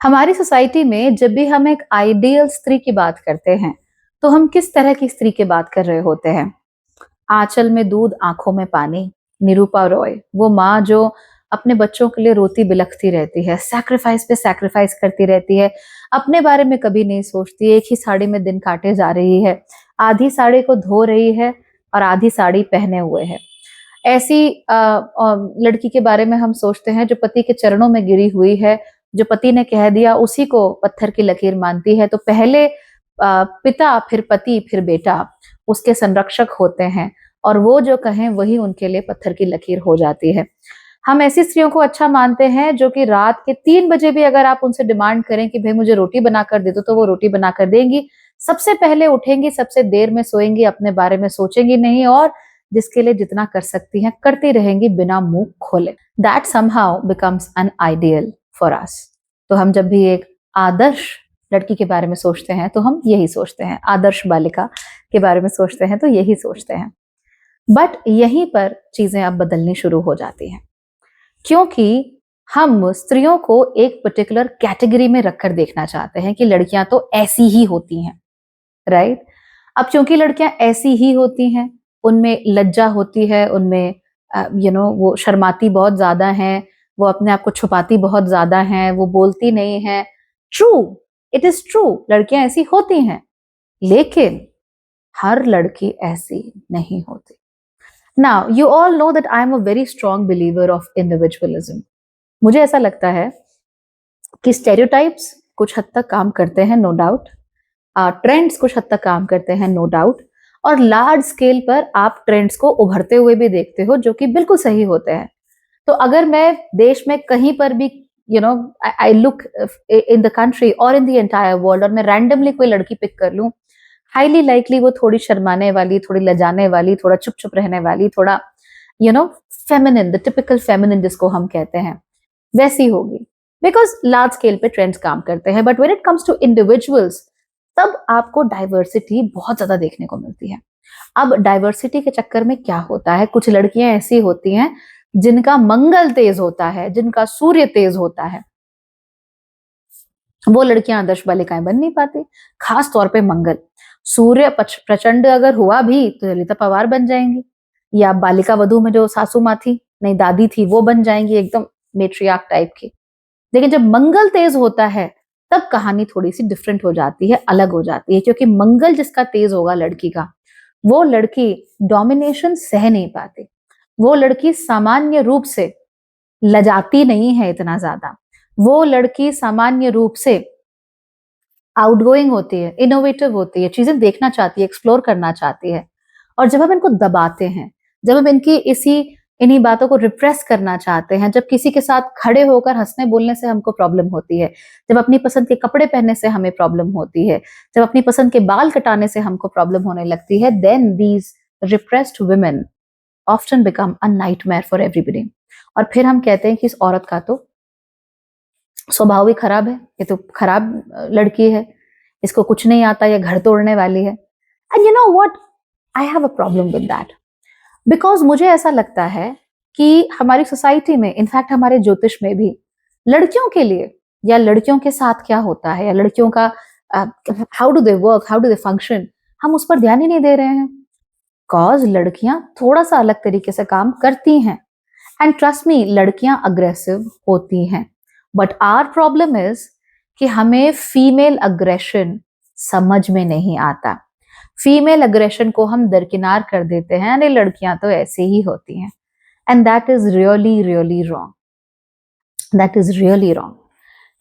हमारी सोसाइटी में जब भी हम एक आइडियल स्त्री की बात करते हैं, तो हम किस तरह की स्त्री की बात कर रहे होते हैं? आंचल में दूध, आंखों में पानी, निरूपा रॉय, वो माँ जो अपने बच्चों के लिए रोती बिलखती रहती है, सैक्रिफाइस पे सैक्रिफाइस करती रहती है, अपने बारे में कभी नहीं सोचती, एक ही साड़ी में दिन काटे जा रही है, आधी साड़ी को धो रही है और आधी साड़ी पहने हुए है। ऐसी लड़की के बारे में हम सोचते हैं जो पति के चरणों में गिरी हुई है, जो पति ने कह दिया उसी को पत्थर की लकीर मानती है। तो पहले पिता, फिर पति, फिर बेटा उसके संरक्षक होते हैं और वो जो कहें वही उनके लिए पत्थर की लकीर हो जाती है। हम ऐसी स्त्रियों को अच्छा मानते हैं जो कि रात के 3 बजे भी अगर आप उनसे डिमांड करें कि भाई मुझे रोटी बनाकर दे दो, तो वो रोटी बनाकर देंगी। सबसे पहले उठेंगी, सबसे देर में सोएंगी, अपने बारे में सोचेंगी नहीं और जिसके लिए जितना कर सकती हैं करती रहेंगी बिना मुंह खोले। That somehow becomes an ideal for us. तो हम जब भी एक आदर्श लड़की के बारे में सोचते हैं तो हम यही सोचते हैं, आदर्श बालिका के बारे में सोचते हैं तो यही सोचते हैं। बट यहीं पर चीजें अब बदलनी शुरू हो जाती हैं, क्योंकि हम स्त्रियों को एक पर्टिकुलर कैटेगरी में रखकर देखना चाहते हैं कि लड़कियां तो ऐसी ही होती हैं, राइट? अब क्योंकि लड़कियां ऐसी ही होती हैं, उनमें लज्जा होती है, उनमें वो शर्माती बहुत ज्यादा हैं, वो अपने आप को छुपाती बहुत ज्यादा हैं, वो बोलती नहीं है। ट्रू, इट इज ट्रू, लड़कियां ऐसी होती हैं, लेकिन हर लड़की ऐसी नहीं होती। Now you all know that I am a very strong believer of individualism. मुझे ऐसा लगता है कि स्टेरियोटाइप्स कुछ हद तक काम करते हैं, नो डाउट। ट्रेंड्स कुछ हद तक काम करते हैं, नो डाउट। और लार्ज स्केल पर आप ट्रेंड्स को उभरते हुए भी देखते हो जो कि बिल्कुल सही होते हैं। तो अगर मैं देश में कहीं पर भी I look in the country और इन द एंटायर वर्ल्ड और मैं रैंडमली कोई लड़की पिक कर लूं, हाईली लाइकली वो थोड़ी शर्माने वाली, थोड़ी लजाने वाली, थोड़ा चुप चुप रहने वाली, थोड़ा फेमिनिन, द टिपिकल फेमिनिन जिसको हम कहते हैं, वैसी होगी। बिकॉज लार्ज स्केल पे ट्रेंड्स काम करते हैं, but when it comes to individuals, तब आपको डाइवर्सिटी बहुत ज्यादा देखने को मिलती है। अब डाइवर्सिटी के चक्कर में क्या होता है, कुछ लड़कियां ऐसी होती हैं जिनका मंगल तेज होता है, जिनका सूर्य तेज होता है, वो लड़कियां आदर्श बालिकाएं बन नहीं पाती। खास तौर पे मंगल, सूर्य प्रचंड अगर हुआ भी तो ललिता पवार बन जाएंगी, या बालिका वधू में जो सासू माँ थी, नहीं दादी थी, वो बन जाएंगी एकदम मेट्रियार्क टाइप की। लेकिन जब मंगल तेज होता है तब कहानी थोड़ी सी डिफरेंट हो जाती है, अलग हो जाती है, क्योंकि मंगल जिसका तेज होगा लड़की का, वो लड़की डोमिनेशन सह नहीं पाती, वो लड़की सामान्य रूप से लजाती नहीं है इतना ज्यादा, वो लड़की सामान्य रूप से आउटगोइंग होती है, इनोवेटिव होती है, चीजें देखना चाहती है, एक्सप्लोर करना चाहती है। और जब हम इनको दबाते हैं, जब हम इन्हीं बातों को रिप्रेस करना चाहते हैं, जब किसी के साथ खड़े होकर हंसने बोलने से हमको प्रॉब्लम होती है, जब अपनी पसंद के कपड़े पहनने से हमें प्रॉब्लम होती है, जब अपनी पसंद के बाल कटाने से हमको प्रॉब्लम होने लगती है, then these repressed women often become a nightmare for everybody. और फिर हम कहते हैं कि इस औरत का तो स्वभाव ही खराब है, ये तो खराब लड़की है, इसको कुछ नहीं आता, ये घर तोड़ने वाली है। And you know what, I have a problem with that, because मुझे ऐसा लगता है कि हमारी सोसाइटी में, इनफैक्ट हमारे ज्योतिष में भी, लड़कियों के लिए या लड़कियों के साथ क्या होता है, या लड़कियों का how do they work, how do they function, हम उस पर ध्यान ही नहीं दे रहे हैं। कॉज लड़कियां थोड़ा सा अलग तरीके से काम करती हैं, एंड ट्रस्ट मी, लड़कियां अग्रेसिव होती हैं। बट आवर प्रॉब्लम इज कि हमें फीमेल अग्रेशन समझ में नहीं आता, फीमेल अग्रेशन को हम दरकिनार कर देते हैं, अरे लड़कियां तो ऐसे ही होती हैं, and that is really really wrong, that is really wrong.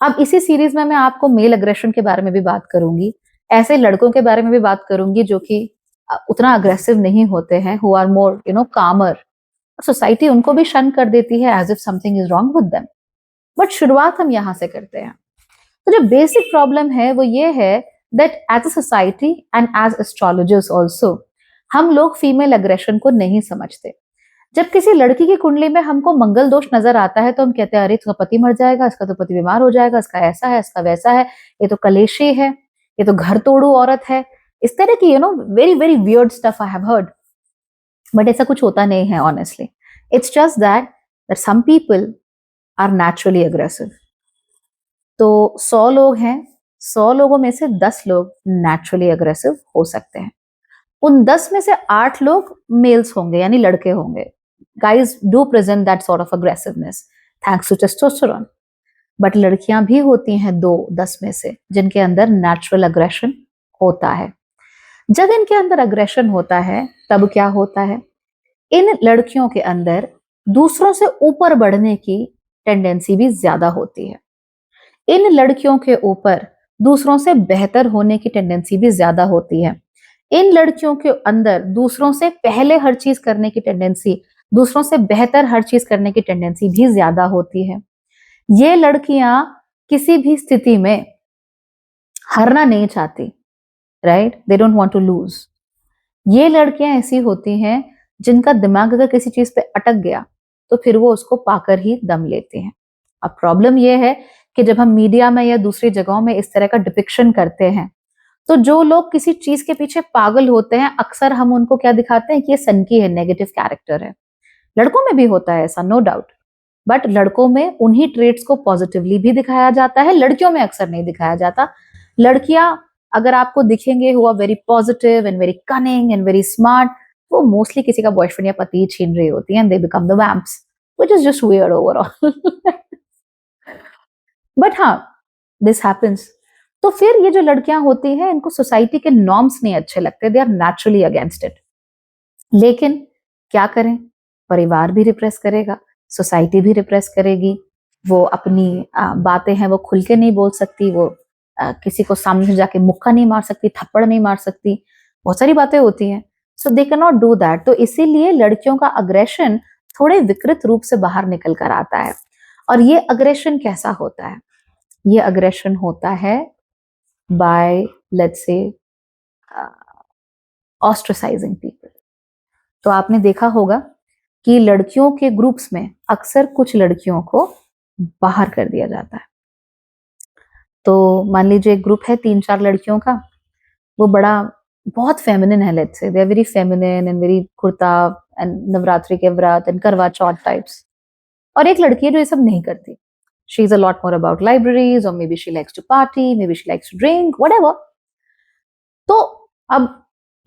अब इसी सीरीज में मैं आपको मेल अग्रेशन के बारे में भी बात करूंगी, ऐसे लड़कों के बारे में भी बात करूंगी जो कि उतना अग्रेसिव नहीं होते हैं, हु आर मोर कामर। सोसाइटी उनको भी शन कर देती है as if something is wrong with them. But शुरुआत हम यहां से करते हैं। तो जो बेसिक प्रॉब्लम है वो ये है that as a society and as astrologers also, हम लोग फीमेल अग्रेशन को नहीं समझते। जब किसी लड़की की कुंडली में हमको मंगल दोष नजर आता है तो हम कहते हैं अरे इसका पति मर जाएगा, इसका तो पति बीमार हो जाएगा, इसका ऐसा है, इसका वैसा है, ये तो कलेशी है, ये तो घर तोड़ू औरत है, इस तरह की very very weird stuff I have heard. But ऐसा कुछ होता नहीं है honestly, it's just that some people are naturally aggressive. तो 100 लोग हैं, 100 लोगों में से 10 लोग नेचुरली अग्रेसिव हो सकते हैं। उन 10 में से 8 लोग मेल्स होंगे, यानी लड़के होंगे। Guys do present that sort of aggressiveness thanks to testosterone. But लड़कियां भी होती हैं 2-10 में से जिनके अंदर नेचुरल अग्रेशन होता है। जब इनके अंदर अग्रेशन होता है तब क्या होता है, इन लड़कियों के अंदर दूसरों से ऊपर बढ़ने की टेंडेंसी भी ज्यादा होती है। इन लड़कियों के ऊपर दूसरों से बेहतर होने की टेंडेंसी भी ज्यादा होती है। इन लड़कियों के अंदर दूसरों से पहले हर चीज करने की टेंडेंसी, दूसरों से बेहतर हर चीज करने की टेंडेंसी भी ज्यादा होती है। ये लड़कियां किसी भी स्थिति में हारना नहीं चाहती, right, they don't want to lose. ये लड़कियां ऐसी होती हैं जिनका दिमाग अगर किसी चीज पे अटक गया तो फिर वो उसको पाकर ही दम लेती हैं। अब प्रॉब्लम ये है कि जब हम मीडिया में या दूसरी जगहों में इस तरह का डिपिक्शन करते हैं तो जो लोग किसी चीज के पीछे पागल होते हैं अक्सर हम उनको क्या दिखाते हैं कि ये सनकी है, नेगेटिव कैरेक्टर है। लड़कों में भी होता है ऐसा, नो डाउट, बट लड़कों में उन्हीं ट्रेड्स को पॉजिटिवली भी दिखाया जाता है, लड़कियों में अक्सर नहीं दिखाया जाता। लड़कियां अगर आपको दिखेंगे हुआ very positive and very cunning and very smart, वो मोस्टली किसी का बॉयफ्रेंड या पति छीन रही होती है, and they become the vamps, which is just weird overall. But हाँ, दिस हैपेंस। तो फिर ये जो लड़कियां होती हैं इनको सोसाइटी के नॉर्म्स नहीं अच्छे लगते, they are naturally against it. लेकिन क्या करें, परिवार भी रिप्रेस करेगा, सोसाइटी भी रिप्रेस करेगी, वो अपनी बातें हैं वो खुल के नहीं बोल सकती, वो किसी को सामने से जाके मुक्का नहीं मार सकती, थप्पड़ नहीं मार सकती, बहुत सारी बातें होती हैं। So they can not do that. तो इसीलिए लड़कियों का अग्रेशन थोड़े विकृत रूप से बाहर निकल कर आता है। और ये अग्रेशन कैसा होता है, ये अग्रेशन होता है बाय लेट्स से ऑस्ट्रेसाइजिंग पीपल। तो आपने देखा होगा कि लड़कियों के ग्रुप्स में अक्सर कुछ लड़कियों को बाहर कर दिया जाता है। तो मान लीजिए एक ग्रुप है 3-4 लड़कियों का, वो बड़ा बहुत फेमिनिन है, let's say they are very feminine and very kurta and Navratri के व्रत एंड करवा चौथ टाइप्स। और एक लड़की है जो ये सब नहीं करती, she is a lot more about libraries, और maybe she likes to party, maybe she likes to drink, whatever. तो अब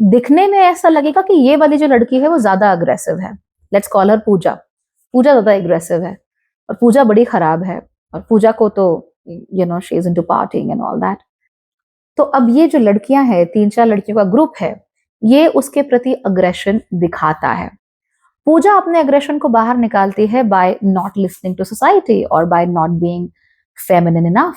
दिखने में ऐसा लगेगा कि ये वाली जो लड़की है वो ज्यादा अग्रेसिव है, लेट्स कॉल हर पूजा। पूजा ज्यादा अग्रेसिव है और पूजा बड़ी खराब है, और पूजा को तो you know she is into partying and all that. तो अब ये जो लड़कियां हैं, 3-4 लड़कियों का ग्रुप है, ये उसके प्रति अग्रेशन दिखाता है। पूजा अपने अग्रेशन को बाहर निकालती है by not listening to society और by not being feminine enough,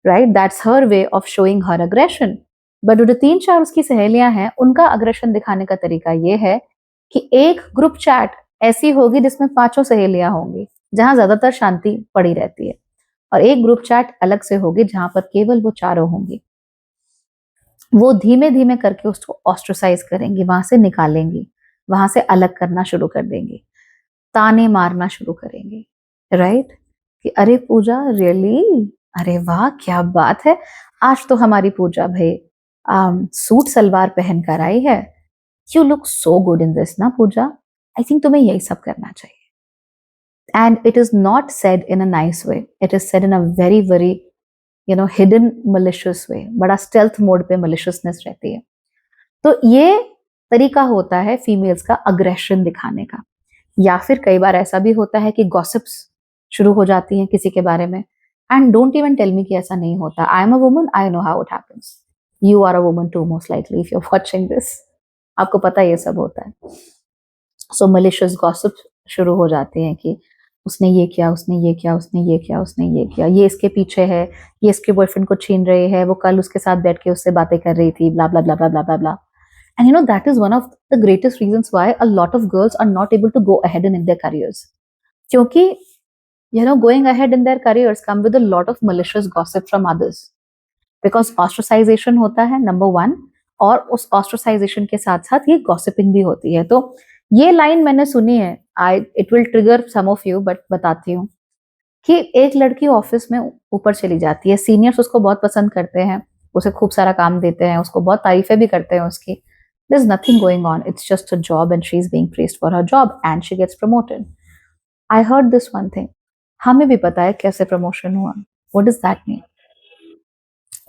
right, that's her way of showing her aggression. But जो 3-4 उसकी सहेलियां हैं, उनका अग्रेशन दिखाने का तरीका ये है कि एक ग्रुप चैट ऐसी होगी जिसमें 5 सहेलियां होंगी, जहां ज्यादातर शांति पड़ी रहती है, और एक ग्रुप चैट अलग से होगी जहां पर केवल वो 4 होंगी। वो धीमे धीमे करके उसको ऑस्ट्रोसाइज करेंगी, वहां से निकालेंगी, वहां से अलग करना शुरू कर देंगी, ताने मारना शुरू करेंगी, राइट, कि अरे पूजा रियली, अरे वाह क्या बात है, आज तो हमारी पूजा भाई सूट सलवार पहन कर आई है, you look so good in this ना पूजा, आई थिंक तुम्हें यही सब करना चाहिए। And it is not said in a nice way, it is said in a very very you know hidden malicious way, बड़ा स्टेल्थ मोड पे मलिशियसनेस रहती है। तो ये तरीका होता है फीमेल्स का अग्रेशन दिखाने का। या फिर कई बार ऐसा भी होता है कि गॉसिप्स शुरू हो जाती हैं किसी के बारे में, and don't even tell me कि ऐसा नहीं होता। I am a woman, I know how it happens, you are a woman too most likely if you are watching this, आपको पता ये सब होता है। सो मलिशियस गॉसिप शुरू हो जाते हैं कि उसने ये किया, उसने ये किया, उसने ये किया, उसने ये किया, ये इसके पीछे है, ये इसके बॉयफ्रेंड को छीन रही है, वो कल उसके साथ बैठ के उससे बातें कर रही थी, ब्ला ब्ला ब्ला ब्ला ब्ला ब्ला ब्ला। And you know, that is one of the greatest reasons why a lot of girls are not able to go ahead in their careers. क्योंकि you know, going ahead in their careers come with a lot of malicious gossip from others. Because ostracization होता है number 1, और उस ostracization के साथ साथ ये gossiping भी होती है। तो ये लाइन मैंने सुनी है, it will trigger some of you, but बताती हूँ कि एक लड़की ऑफिस में ऊपर चली जाती है, सीनियर्स उसको बहुत पसंद करते हैं, उसे खूब सारा काम देते हैं, उसको बहुत तारीफें भी करते हैं उसकी, there's nothing going on, it's just a job and she's being praised for her job and she gets promoted. I heard this one thing, हमें भी पता है कैसे प्रमोशन हुआ, What does that mean?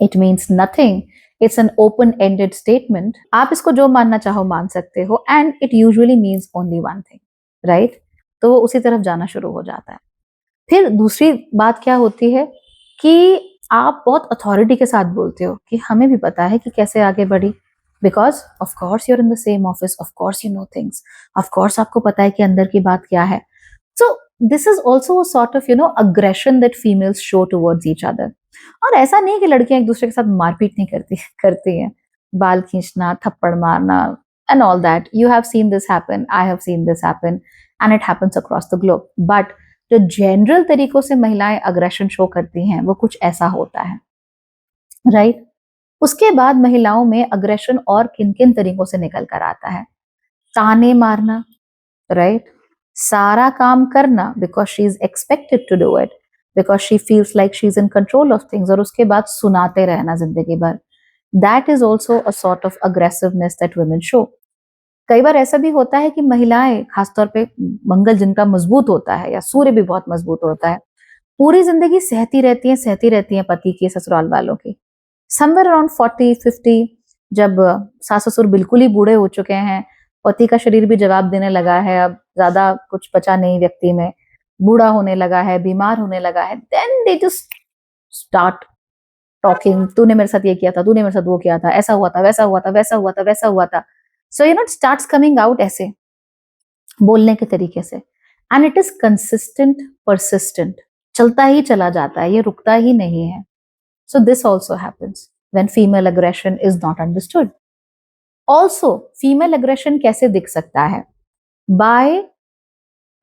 It means nothing. It's an open-ended statement. आप इसको जो मानना चाहो मान सकते हो, and it usually means only one thing, right? तो वो उसी तरफ जाना शुरू हो जाता है। फिर दूसरी बात क्या होती है कि आप बहुत अथॉरिटी के साथ बोलते हो कि हमें भी पता है कि कैसे आगे बढ़ी, because of course you are in the same office, of course you know things, of course आपको पता है कि अंदर की बात क्या है। So this is also a sort of aggression that females show towards each other. और ऐसा नहीं कि लड़कियां एक दूसरे के साथ मारपीट नहीं करती हैं, बाल खींचना, थप्पड़ मारना and all that. You have seen this happen, I have seen this happen, and it happens across the globe. But जो जनरल तरीकों से महिलाएं अग्रेशन शो करती हैं वो कुछ ऐसा होता है, राइट? उसके बाद महिलाओं में अग्रेशन और किन किन तरीकों से निकल कर आता है? ताने मारना, राइट? सारा काम करना because she is expected to do it, because she feels like she is in control of things, और उसके बाद सुनाते रहना जिंदगी भर। That is also a sort of aggressiveness that women show. कई बार ऐसा भी होता है कि महिलाएं, खासतौर पे मंगल जिनका मजबूत होता है या सूर्य भी बहुत मजबूत होता है, पूरी जिंदगी सहती रहती हैं पति की, ससुराल वालों की। समवेयर अराउंड 40-50, जब सास ससुर बिल्कुल ही बूढ़े हो चुके हैं, पति का शरीर भी जवाब देने लगा है, अब ज्यादा कुछ बचा नहीं व्यक्ति में, बूढ़ा होने लगा है, बीमार होने लगा है, then they just start talking. तूने मेरे साथ ये किया था, तूने मेरे साथ वो किया था, ऐसा हुआ था, वैसा हुआ था, वैसा हुआ था, वैसा हुआ था। So you know, starts coming out ऐसे बोलने के तरीके से, and it is consistent, persistent, चलता ही चला जाता है, ये रुकता ही नहीं है। So this also happens when female aggression is not understood. Also female aggression कैसे दिख सकता है? By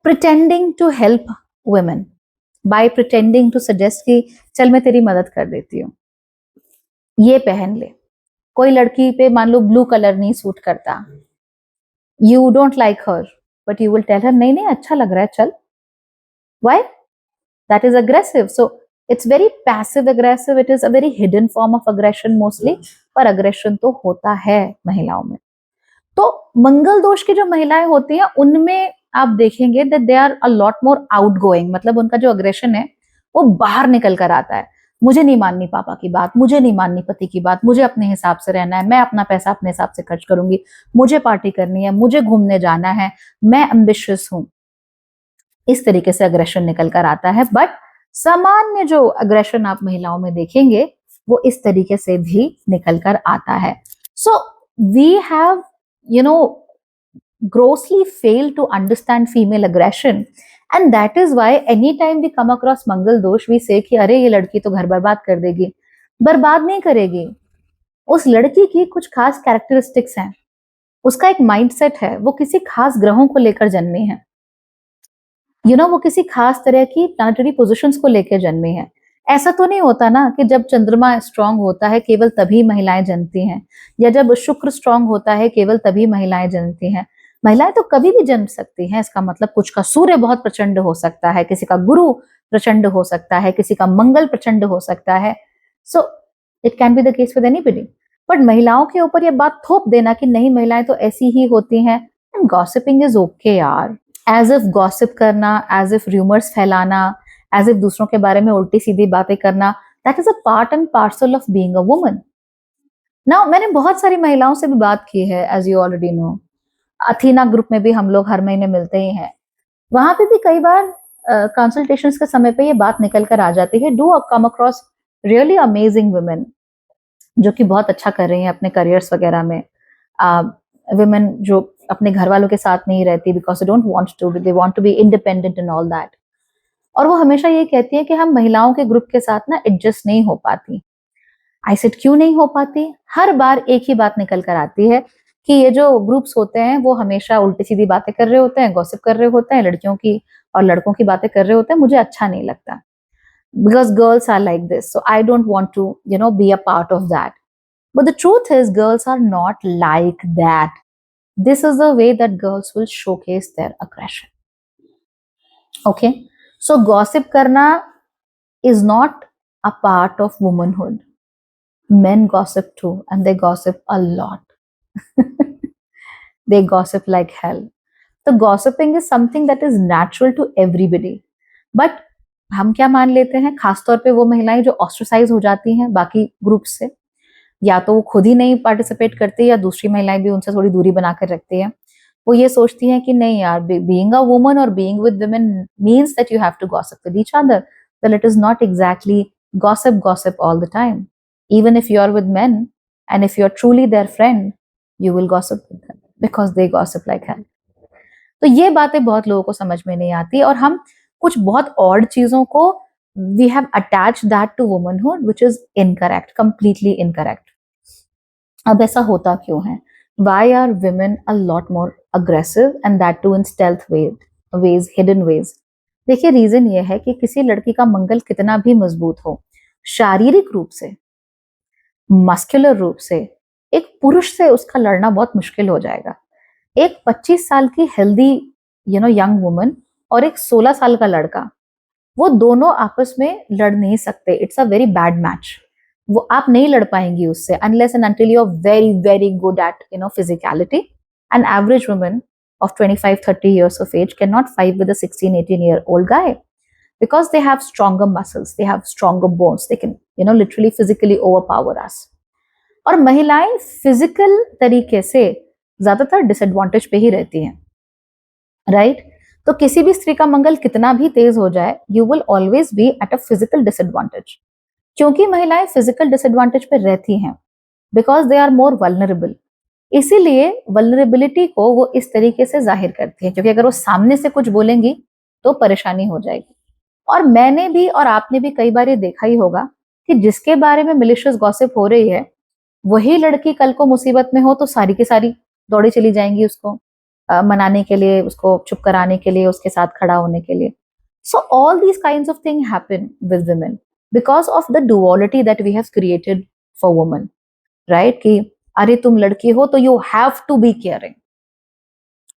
pretending to help women, by pretending to suggest कि चल मैं तेरी मदद कर देती हूँ, ये पहन ले। कोई लड़की पे मान लो ब्लू कलर नहीं सूट करता, you don't like her, but you will tell her नहीं नहीं अच्छा लग रहा है, चल। Why? That is aggressive. So it's very passive aggressive. It is a very hidden form of aggression mostly, पर aggression तो होता है महिलाओं में। तो मंगल दोष की जो महिलाएं होती हैं उनमें आप देखेंगे that they are a lot more outgoing, मतलब उनका जो aggression है वो बाहर निकल कर आता है। मुझे नहीं माननी पापा की बात, मुझे नहीं माननी पति की बात, मुझे अपने हिसाब से रहना है, मैं अपना पैसा अपने हिसाब से खर्च करूंगी, मुझे पार्टी करनी है, मुझे घूमने जाना है, मैं एम्बिशियस हूं। इस तरीके से अग्रेशन निकल कर आता है। बट सामान्य जो अग्रेशन आप महिलाओं में देखेंगे वो इस तरीके से भी निकल कर आता है। So we have grossly failed to understand female aggression, and that is why anytime we come across मंगल दोष we say कि अरे ये लड़की तो घर बर्बाद कर देगी। बर्बाद नहीं करेगी, उस लड़की की कुछ खास कैरेक्टरिस्टिक्स हैं, उसका एक माइंडसेट है, वो किसी खास ग्रहों को लेकर जन्मी है, वो किसी खास तरह की प्लानिटरी पोजिशंस को लेकर जन्मी है। ऐसा तो नहीं होता ना कि जब चंद्रमा स्ट्रांग होता है केवल तभी महिलाएं जन्मती हैं, या जब शुक्र स्ट्रांग होता है केवल तभी महिलाएं जन्मती हैं। महिलाएं तो कभी भी जन्म सकती हैं। इसका मतलब कुछ का सूर्य बहुत प्रचंड हो सकता है, किसी का गुरु प्रचंड हो सकता है, किसी का मंगल प्रचंड हो सकता है। So it can be the case with anybody. But महिलाओं के ऊपर यह बात थोप देना कि नहीं महिलाएं तो ऐसी ही होती हैं, एंड गॉसिपिंग इज ओके यार। एज इफ गॉसिप करना, एज इफ रूमर्स फैलाना, एज इफ दूसरों के बारे में उल्टी सीधी बातें करना, that is a part and parcel of being a woman. Now मैंने बहुत सारी महिलाओं से भी बात की है, as you already know. Athena group में भी हम लोग हर महीने मिलते ही हैं, वहां पे भी कई बार कंसल्टेशंस के समय पे ये बात निकल कर आ जाती है। Do come across really amazing women जो कि बहुत अच्छा कर रही हैं अपने करियर्स वगैरह में। वुमेन जो अपने घर वालों के साथ नहीं रहती because they don't want to, they want to be independent and all that, और वो हमेशा ये कहती है कि हम महिलाओं के ग्रुप के साथ ना एडजस्ट नहीं हो पाती। आई सेड क्यों नहीं हो पाती? हर बार एक ही बात निकल कर आती है कि ये जो ग्रुप्स होते हैं वो हमेशा उल्टी सीधी बातें कर रहे होते हैं, गॉसिप कर रहे होते हैं, लड़कियों की और लड़कों की बातें कर रहे होते हैं, मुझे अच्छा नहीं लगता because girls are like this, so I don't want to be a part of that. But the truth is girls are not like that. This is the way that girls will showcase their aggression. Okay, so gossip karna is not a part of womanhood. Men gossip too, and they gossip a lot. They gossip like hell. So gossiping is something that is natural to everybody, but हम क्या मान लेते हैं, खासतौर पे वो महिलाएं जो ऑस्ट्रसाइज हो जाती हैं बाकी ग्रुप से, या तो वो खुद ही नहीं पार्टिसिपेट करती या दूसरी महिलाएं भी उनसे थोड़ी दूरी बनाकर रखती हैं। वो ये सोचती हैं कि नहीं यार, बीइंग अ वुमन और being with women means that you have to gossip with each other. Well, it is not exactly gossip all the time. Even if you are with men and if you are truly their friend, you will gossip with them because they gossip like hell. तो ये बातें बहुत लोगों को समझ में नहीं आती, और हम कुछ बहुत ऑड चीजों को we have attach that to womanhood which is incorrect, completely incorrect. अब ऐसा होता क्यों है? Why are women a lot more aggressive and that too in stealth ways, hidden ways? देखिए, रीजन ये है कि किसी लड़की का मंगल कितना भी मजबूत हो, शारीरिक रूप से, मस्कुलर रूप से, एक पुरुष से उसका लड़ना बहुत मुश्किल हो जाएगा। एक 25 साल की हेल्दी यंग वुमन और एक 16 साल का लड़का, वो दोनों आपस में लड़ नहीं सकते। It's a very bad match. वो आप नहीं लड़ पाएंगी उससे unless and until you are very very good at physicality. An average woman of 25-30 years of age cannot fight with a 16-18-year-old guy because they have stronger muscles, they have stronger bones, they can literally physically overpower us. और महिलाएं physical तरीके से ज्यादातर disadvantage पे ही रहती हैं, right? तो किसी भी स्त्री का मंगल कितना भी तेज हो जाए, you will always be at a physical disadvantage. क्योंकि महिलाएं फिजिकल डिसएडवांटेज पे रहती हैं because they are more vulnerable. इसीलिए वल्नरेबिलिटी को वो इस तरीके से जाहिर करती है, क्योंकि अगर वो सामने से कुछ बोलेंगी तो परेशानी हो जाएगी। और मैंने भी और आपने भी कई बार ये देखा ही होगा कि जिसके बारे में मिलिशियस गॉसिप हो रही है, वही लड़की कल को मुसीबत में हो तो सारी की सारी दौड़ी चली जाएंगी उसको मनाने के लिए, उसको चुप कराने के लिए, उसके साथ खड़ा होने के लिए। So all these kinds of thing happen with women because of the duality that we have created for women, right? कि अरे तुम लड़की हो तो you have to be caring,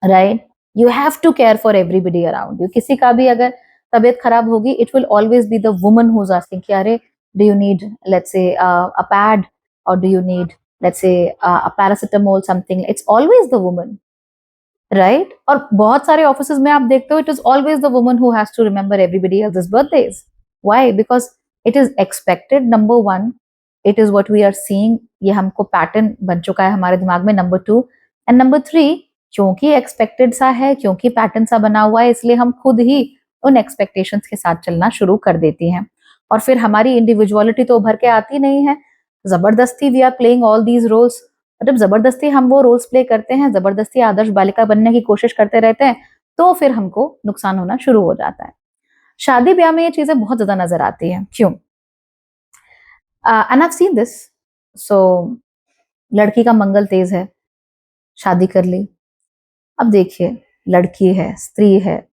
right? You have to care for everybody around you. किसी का भी अगर तबीयत खराब होगी, it will always be the woman who's asking कि अरे do you need let's say a pad, or do you need let's say a paracetamol, something. It's always the woman, right? और बहुत सारे ऑफिसेज में आप देखते हो it is always the woman who has to remember everybody else's birthdays. Why? Because it is expected. Number one, it is what we are seeing. ये हमको pattern बन चुका है हमारे दिमाग में. Number two and number three, क्योंकि expected सा है, क्योंकि पैटर्न सा बना हुआ है, इसलिए हम खुद ही उन एक्सपेक्टेशंस के साथ चलना शुरू कर देती हैं। और फिर हमारी इंडिविजुअलिटी तो उभर के आती नहीं है, जबरदस्ती we are playing all these roles. जब जबरदस्ती हम वो रोल्स प्ले करते हैं, जबरदस्ती आदर्श बालिका बनने की कोशिश करते रहते हैं, तो फिर हमको नुकसान होना शुरू हो जाता है। शादी ब्याह में ये चीजें बहुत ज्यादा नजर आती हैं। क्यों? And I have seen this. So लड़की का मंगल तेज है, शादी कर ली। अब देखिए, लड़की है, स्त्री है,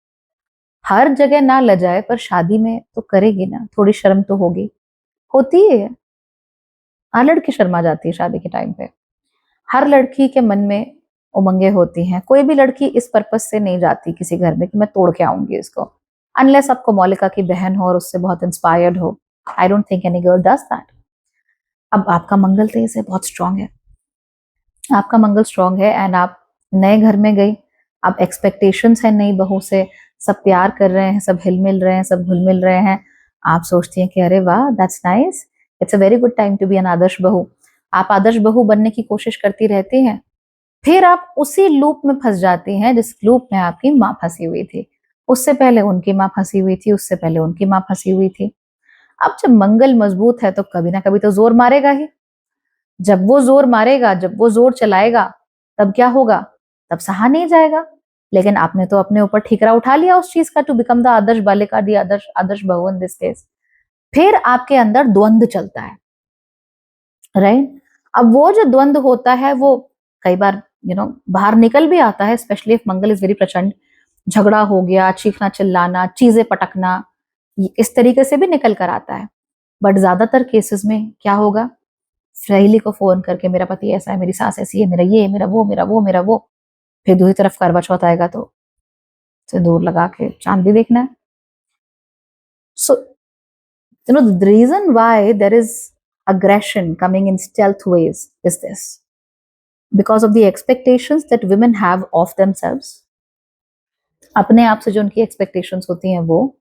हर जगह ना लजाए पर शादी में तो करेगी ना, थोड़ी शर्म तो होगी, होती है। हर लड़की शर्मा जाती है शादी के टाइम पे। हर लड़की के मन में उमंगे होती हैं। कोई भी लड़की इस पर्पस से नहीं जाती किसी घर में कि मैं तोड़ के आऊंगी इसको, अनलेस आपको मौलिका की बहन हो और उससे बहुत इंस्पायर्ड हो। I don't think any girl does that. अब आपका मंगल तेज है, बहुत स्ट्रांग है, आपका मंगल स्ट्रांग है, एंड आप नए घर में गई, आप एक्सपेक्टेशंस है नई बहू से, सब प्यार कर रहे हैं, सब हिल मिल रहे हैं, सब घुल मिल रहे हैं। आप सोचती हैं कि अरे वाह, that's nice, it's a very good time to be an आदर्श बहू। आप आदर्श बहू बनने की कोशिश करती रहती हैं, फिर आप उसी लूप में फंस जाती हैं जिस लूप में आपकी माँ फंसी हुई थी। उससे पहले उनकी माँ फंसी हुई थी, उससे पहले उनकी माँ फंसी हुई थी। अब जब मंगल मजबूत है तो कभी ना कभी तो जोर मारेगा ही। जब वो जोर मारेगा, जब वो जोर चलाएगा, तब क्या होगा? तब सहा नहीं जाएगा। लेकिन आपने तो अपने ऊपर ठीकरा उठा लिया उस चीज का, टू बिकम द आदर्श बालिका, दी आदर्श आदर्श बहू इन दिस केस। फिर आपके अंदर द्वंद्व चलता है, राइट? अब वो जो द्वंद्व होता है वो कई बार बाहर निकल भी आता है, specially if Mangal is very प्रचंड। झगड़ा हो गया, चीखना चिल्लाना, चीजें पटकना, इस तरीके से भी निकल कर आता है। बट ज्यादातर केसेस में क्या होगा? सहेली को फोन करके मेरा पति ऐसा है, मेरी सास ऐसी है, मेरा ये, मेरा वो, मेरा वो, मेरा वो। फिर दूसरी तरफ करवा चौथ आएगा तो सिंदूर लगा के चांद भी देखना है। सो the reason why there is aggression coming in stealth ways is this, because of the expectations that women have of themselves. अपने आप से जो उनकी एक्सपेक्टेशंस होती हैं वो,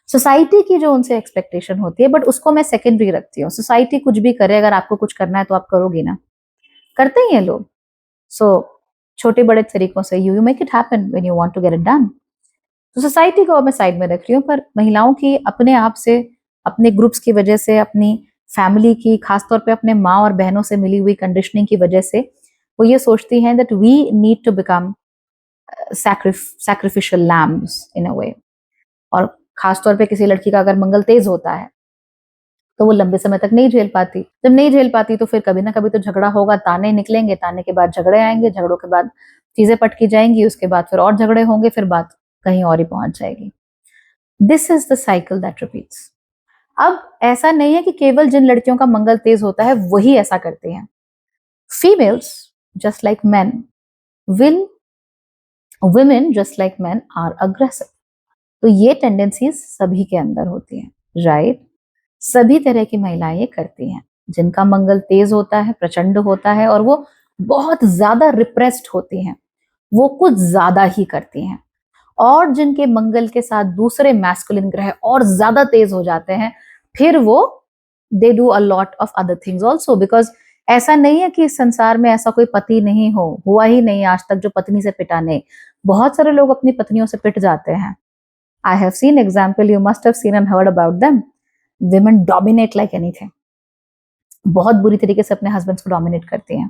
सोसाइटी की जो उनसे एक्सपेक्टेशन होती है, बट उसको मैं सेकेंडरी रखती हूँ। सोसाइटी कुछ भी करे, अगर आपको कुछ करना है तो आप करोगी ना, करते ही हैं लोग। सो छोटे बड़े तरीकों से you make it happen when you want to get it done. तो सोसाइटी को मैं साइड में रख रही हूँ, पर महिलाओं की अपने आप से, अपने ग्रुप्स की वजह से, अपनी फैमिली की, खासतौर पे अपने माँ और बहनों से मिली हुई कंडीशनिंग की वजह से वो ये सोचती हैं that we need to become sacrificial lambs in a way. और खासतौर पे किसी लड़की का अगर मंगल तेज होता है तो वो लंबे समय तक नहीं झेल पाती। जब नहीं झेल पाती तो फिर कभी ना कभी तो झगड़ा होगा, ताने निकलेंगे, ताने के बाद झगड़े आएंगे, झगड़ों के बाद चीजें पटकी जाएंगी, उसके बाद फिर और झगड़े होंगे, फिर बात कहीं और ही पहुंच जाएगी। This is the cycle that repeats. अब ऐसा नहीं है कि केवल जिन लड़कियों का मंगल तेज होता है वही ऐसा करते हैं। Females just like man will women just like men are aggressive। तो ये टेंडेंसीज सभी के अंदर होती हैं, राइट? सभी तरह की महिलाएं ये करती हैं। जिनका मंगल तेज होता है, प्रचंड होता है, और वो बहुत ज्यादा रिप्रेस्ड होती हैं, वो कुछ ज्यादा ही करती हैं। और जिनके मंगल के साथ दूसरे मैस्कुलिन ग्रह और ज्यादा तेज हो जाते हैं, फिर वो they do a lot of other things also. Because ऐसा नहीं है कि इस संसार में ऐसा कोई पति नहीं हो, हुआ ही नहीं आज तक जो पत्नी से पिटा नहीं। बहुत सारे लोग अपनी पत्नियों से पिट जाते हैं। I have seen example, you must have seen and heard about them. Women dominate like anything। बहुत बुरी तरीके से अपने हस्बैंड्स को डोमिनेट करती हैं।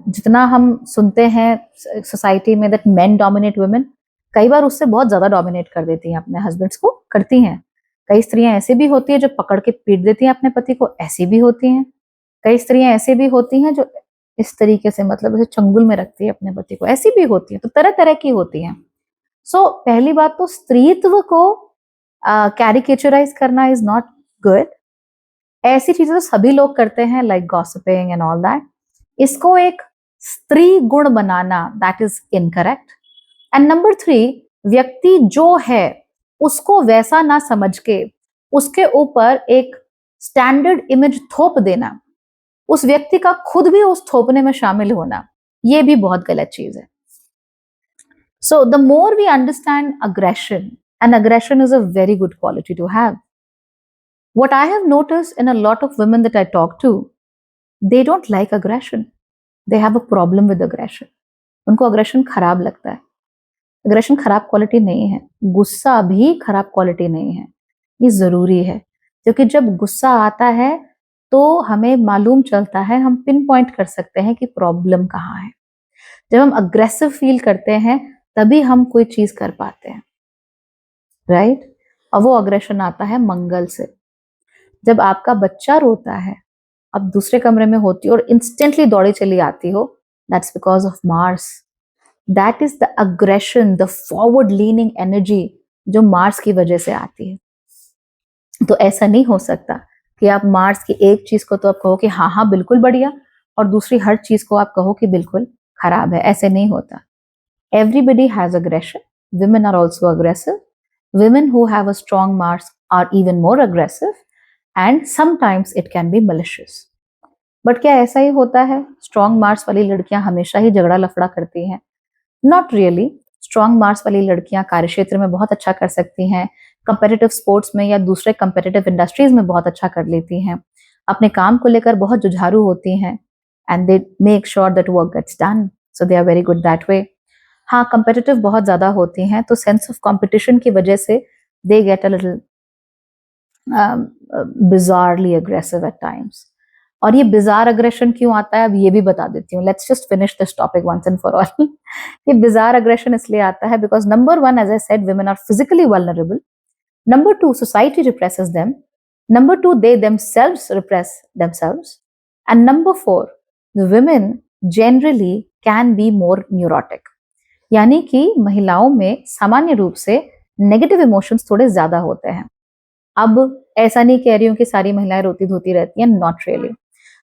जितना हम सुनते हैं सोसाइटी में दैट मेन डोमिनेट वुमेन, कई बार उससे बहुत ज्यादा डोमिनेट कर देती हैं अपने हस्बैंड्स को, करती हैं। कई स्त्रियां ऐसी भी होती है जो पकड़ के पीट देती हैं अपने पति को, ऐसी भी होती हैं। कई स्त्रियां ऐसी भी होती हैं जो इस तरीके से, मतलब ऐसे चंगुल में रखती है अपने पति को, ऐसी भी होती है। तो तरह तरह की होती हैं। सो पहली बात तो स्त्रीत्व को कैरिकेचराइज करना इज नॉट गुड। ऐसी चीजें तो सभी लोग करते हैं, like gossiping and all that. इसको एक स्त्री गुण बनाना, that is incorrect. And number 3, व्यक्ति जो है उसको वैसा ना समझ के उसके ऊपर एक स्टैंडर्ड इमेज थोप देना, उस व्यक्ति का खुद भी उस थोपने में शामिल होना, ये भी बहुत गलत चीज है। So the more we understand aggression, and aggression is a very good quality to have. What I have noticed in a lot of women that I talk to, they don't like aggression. They have a problem with aggression. उनको aggression खराब लगता है। aggression खराब quality नहीं है, गुस्सा भी खराब क्वालिटी नहीं है, ये जरूरी है। क्योंकि जब गुस्सा आता है तो हमें मालूम चलता है, हम पिन पॉइंट कर सकते हैं कि प्रॉब्लम कहाँ है। जब हम अग्रेसिव फील करते हैं तभी हम कोई चीज कर पाते हैं, राइट? और वो अग्रेशन आता है मंगल से। जब आपका बच्चा रोता है, आप दूसरे कमरे में होती हो और इंस्टेंटली दौड़ी चली आती हो, that's because of Mars. That is the aggression, the forward leaning energy जो मार्स की वजह से आती है। तो ऐसा नहीं हो सकता कि आप मार्स की एक चीज को तो आप कहो कि हाँ हाँ बिल्कुल बढ़िया, और दूसरी हर चीज को आप कहो कि बिल्कुल खराब है। ऐसे नहीं होता। Everybody has aggression. Women are also aggressive. Women who have a strong Mars are even more aggressive, and sometimes it can be malicious. But क्या ऐसा ही होता है? Strong Mars वाली लड़कियां हमेशा ही झगड़ा लफड़ा करती हैं? Not really. Strong Mars वाली लड़कियां कार्यक्षेत्र में बहुत अच्छा कर सकती हैं, कंपेटिटिव स्पोर्ट्स में या दूसरे कंपेटिटिव इंडस्ट्रीज में बहुत अच्छा कर लेती हैं, अपने काम को लेकर बहुत जुझारू होती हैं, and they make sure that work gets done. So they are very good that way. हाँ, कंपेटिटिव बहुत ज्यादा होती हैं, तो सेंस ऑफ कंपटीशन की वजह से they get a little bizarrely aggressive at times. और ये बिजार अग्रेशन क्यों आता है, अब ये भी बता देती हूँ। Let's just finish this topic once and for all. ये बिजार अग्रेशन इसलिए आता है because number 1, as I said, women are physically vulnerable. Number 2, society represses them. Number 2, they themselves repress themselves. And number 4, the women generally can be more neurotic. यानी कि महिलाओं में सामान्य रूप से नेगेटिव इमोशंस थोड़े ज्यादा होते हैं। अब ऐसा नहीं कह रही हूँ कि सारी महिलाएं रोती धोती रहती हैं, नॉट रियली।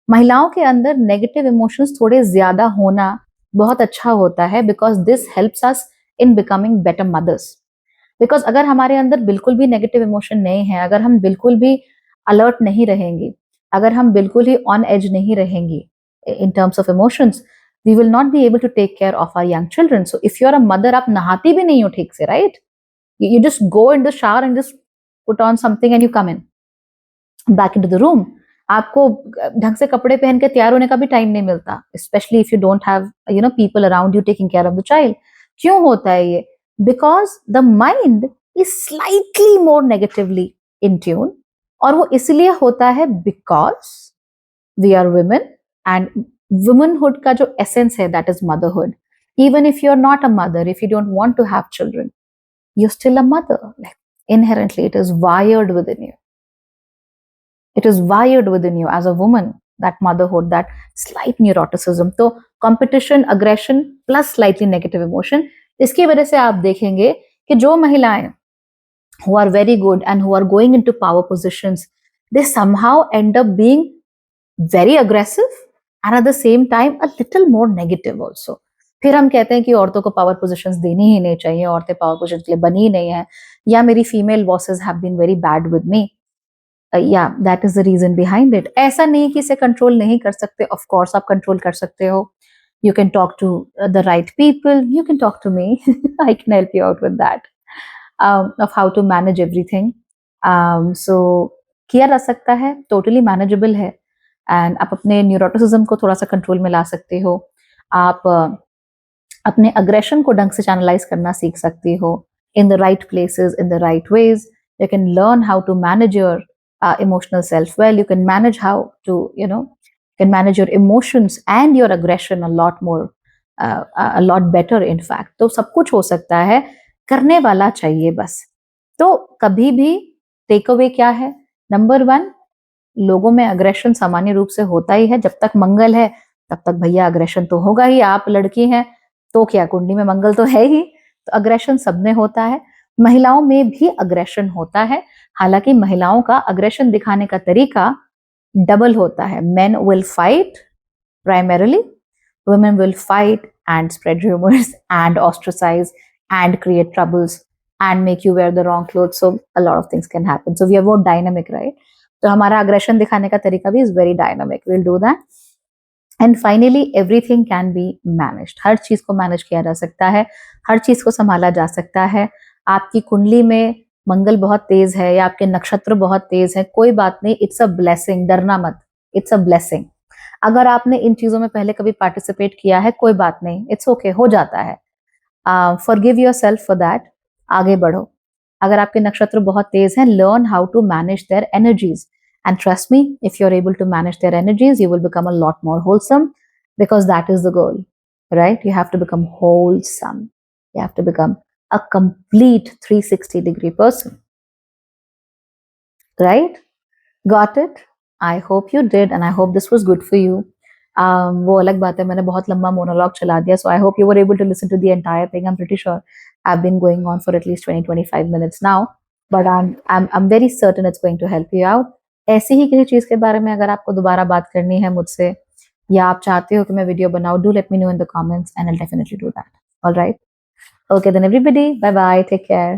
महिलाओं के अंदर नेगेटिव इमोशंस थोड़े ज्यादा होना बहुत अच्छा होता है, because this helps us in becoming better mothers. Because अगर हमारे अंदर बिल्कुल भी नेगेटिव इमोशन नहीं है, अगर हम बिल्कुल भी अलर्ट नहीं रहेंगे, अगर हम बिल्कुल ही ऑन एज नहीं रहेंगी in terms of emotions, we will not be able to take care of our young children. So if you're a mother, आप नहाती भी नहीं हो ठीक से, right? You just go in the shower and just put on something and you come in back into the room. आपको ढंग से कपड़े पहन के तैयार होने का भी टाइम नहीं मिलता, specially if you don't have people around you taking care of the child. क्यों होता है ये? Because the mind is slightly more negatively in tune. और वो इसलिए होता है because we are women and womanhood का जो एसेंस है that is motherhood. Even if you're not a mother, if you don't want to have children, you're still a mother. Like, inherently, it is wired within you. It is wired within you as a woman, that motherhood, that slight neuroticism. तो competition, aggression plus slightly negative emotion, इसकी वजह से आप देखेंगे कि जो महिलाएं who are very good and who are going into power positions, they somehow end up being very aggressive and at the same time a little more negative also. फिर हम कहते हैं कि औरतों को पावर पोजीशंस देनी ही नहीं चाहिए, औरतें पावर पोजीशंस के लिए बनी ही नहीं है, या मेरी female bosses have been very bad with me. या that is the reason behind it. ऐसा नहीं कि इसे कंट्रोल नहीं कर सकते, ऑफ कोर्स आप कंट्रोल कर सकते हो. You can talk to the right people, you can talk to me, I can help you out with that of how to manage everything. So किया जा सकता है, टोटली मैनेजेबल है. एंड आप अपने न्यूरोटिसिज्म को थोड़ा सा कंट्रोल में ला सकते हो. आप अपने अग्रेशन को ढंग से चैनलाइज करना सीख सकती हो in the right places, in the right ways. You can learn how to manage your emotional self well. You can manage how to, you can manage your emotions and your aggression a lot more, a lot better in fact. तो सब कुछ हो सकता है, करने वाला चाहिए बस. तो कभी भी टेक अवे क्या है? नंबर 1, लोगों में अग्रेशन सामान्य रूप से होता ही है. जब तक मंगल है तब तक भैया अग्रेशन तो होगा ही. आप लड़की हैं तो क्या, कुंडली में मंगल तो है ही, तो अग्रेशन सब में होता है. महिलाओं में भी अग्रेशन होता है, हालांकि महिलाओं का अग्रेशन दिखाने का तरीका डबल होता है. Men will fight primarily, women will fight and spread rumours and ostracise and create troubles and make you wear the wrong cloth. So a lot of things can happen. So we are बहुत dynamic, right? तो हमारा aggression दिखाने का तरीका भी is very dynamic. Will do that. And finally everything can be managed. हर चीज को मैनेज किया जा सकता है, हर चीज को संभाला जा सकता है. आपकी कुंडली में मंगल बहुत तेज है या आपके नक्षत्र बहुत तेज है, कोई बात नहीं, इट्स अ ब्लेसिंग. डरना मत, इट्स अ ब्लेसिंग. अगर आपने इन चीजों में पहले कभी पार्टिसिपेट किया है, कोई बात नहीं, इट्स ओके, हो जाता है. Forgive yourself for that. आगे बढ़ो. अगर आपके नक्षत्र बहुत तेज हैं, learn how to manage their energies. And trust me, if you're able to manage their energies, you will become a lot more wholesome, because that is the goal, right? You have to become wholesome. You have to become a complete 360-degree person, right? Got it? I hope you did, and I hope this was good for you. वो अलग बात है, मैंने बहुत लंबा monologue चला दिया, so I hope you were able to listen to the entire thing. I'm pretty sure I've been going on for at least 20-25 minutes now, but I'm very certain it's going to help you out. ऐसी ही किसी चीज के बारे में अगर आपको दोबारा बात करनी है मुझसे, या आप चाहते हो कि मैं वीडियो बनाऊं, do let me know in the comments and I will definitely do that. Alright, okay then everybody, bye bye, take care.